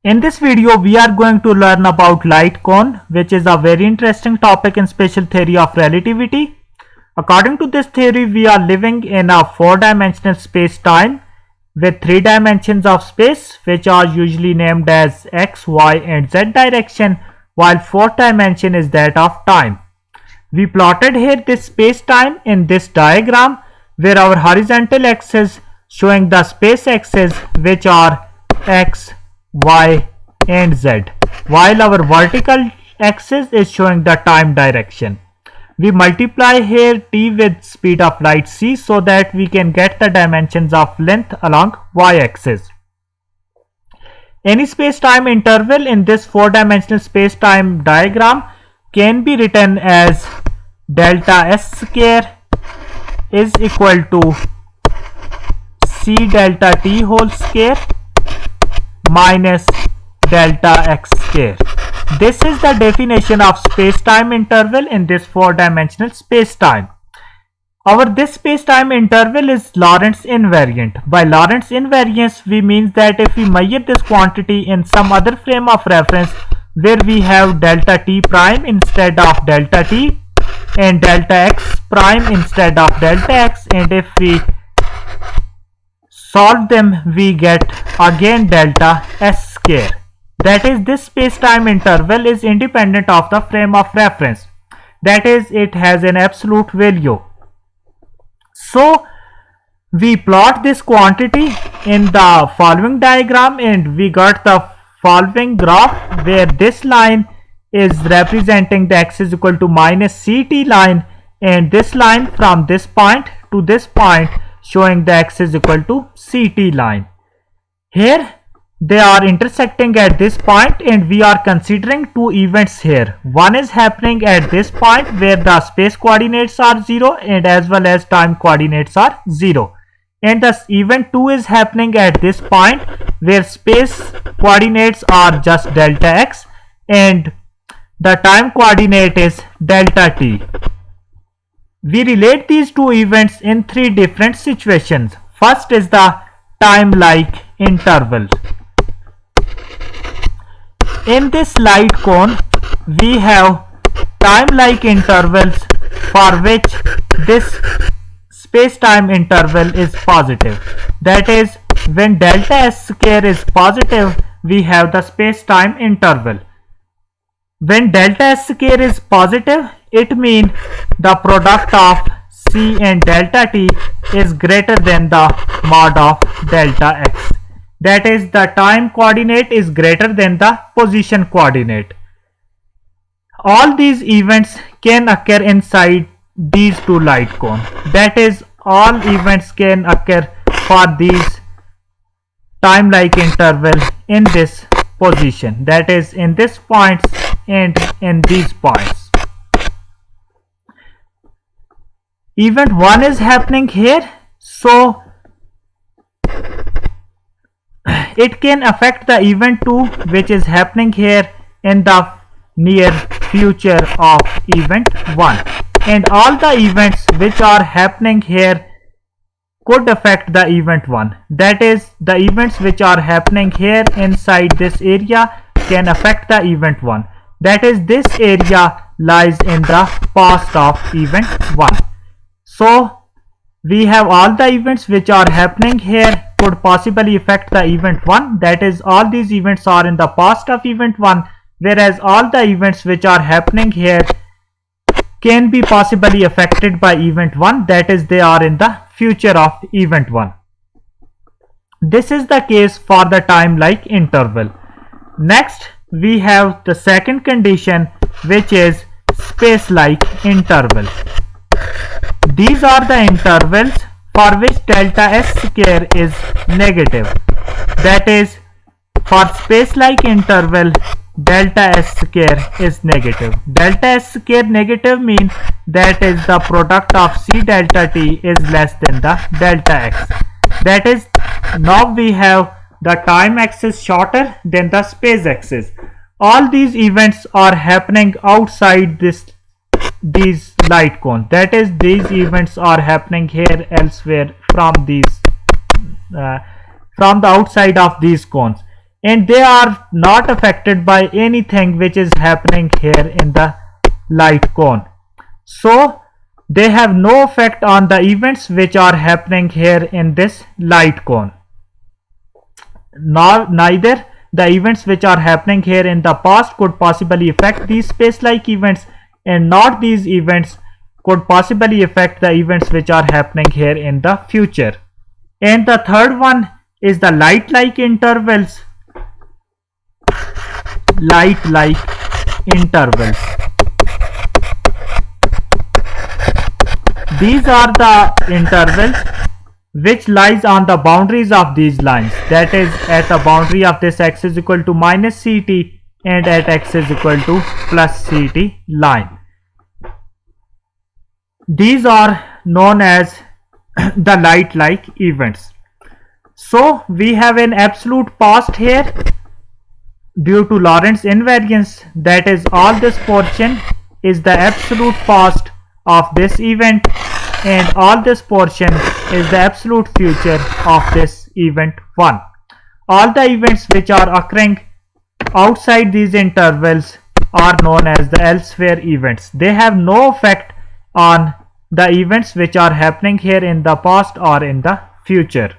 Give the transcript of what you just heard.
In this video, we are going to learn about light cone, which is a very interesting topic in special theory of relativity. According to this theory, we are living in a four-dimensional space-time with three dimensions of space, which are usually named as x, y, and z direction, while fourth dimension is that of time. We plotted here this space-time in this diagram, where our horizontal axis showing the space axis, which are x, y, and z, while our vertical axis is showing the time direction. We multiply here t with speed of light c so that we can get the dimensions of length along y-axis. Any space-time interval in this four-dimensional space-time diagram can be written as delta s square is equal to c delta t whole square minus delta x square. This is the definition of space-time interval in this four-dimensional space-time. This space-time interval is Lorentz invariant. By Lorentz invariance, we mean that if we measure this quantity in some other frame of reference where we have delta t prime instead of delta t and delta x prime instead of delta x, and if we solve them, we get again delta s square. That is, this space-time interval is independent of the frame of reference. That is, it has an absolute value. So, we plot this quantity in the following diagram and we got the following graph where this line is representing the x is equal to minus ct line, and this line from this point to this point showing the x is equal to ct line. Here they are intersecting at this point and we are considering two events here. One is happening at this point where the space coordinates are 0 and as well as time coordinates are 0. And the event 2 is happening at this point where space coordinates are just delta x and the time coordinate is delta t. We relate these two events in three different situations. First is the time-like interval. In this light cone, we have time-like intervals for which this space-time interval is positive. That is, when delta s square is positive, we have the space-time interval. When delta s square is positive, it means the product of c and delta t is greater than the mod of delta x. That is, the time coordinate is greater than the position coordinate. All these events can occur inside these two light cones. That is, all events can occur for these time-like interval in this position. That is, in this points and in these points. Event 1 is happening here, so it can affect the event 2 which is happening here in the near future of event 1, and all the events which are happening here could affect the event 1. That is, the events which are happening here inside this area can affect the event 1. That is, this area lies in the past of event 1. So, we have all the events which are happening here could possibly affect the event 1. That is, all these events are in the past of event 1, whereas all the events which are happening here can be possibly affected by event 1. That is, they are in the future of event 1. This is the case for the time-like interval. Next, we have the second condition, which is space-like interval. These are the intervals for which delta s square is negative. That is, for space-like interval, delta s square is negative. Delta s square negative means that is the product of c delta t is less than the delta x. That is, now we have the time axis shorter than the space axis. All these events are happening outside these light cones. That is, these events are happening here elsewhere from the outside of these cones. and they are not affected by anything which is happening here in the light cone. So they have no effect on the events which are happening here in this light cone. Neither the events which are happening here in the past could possibly affect these space-like events, and not these events could possibly affect the events which are happening here in the future. And the third one is the light-like intervals. Light-like intervals. These are the intervals which lies on the boundaries of these lines, that is at the boundary of this x is equal to minus ct and at x is equal to plus ct line. These are known as the light-like events. So we have an absolute past here due to Lorentz invariance, that is all this portion is the absolute past of this event, and all this portion is the absolute future of this event 1. All the events which are occurring outside these intervals are known as the elsewhere events. They have no effect on the events which are happening here in the past or in the future.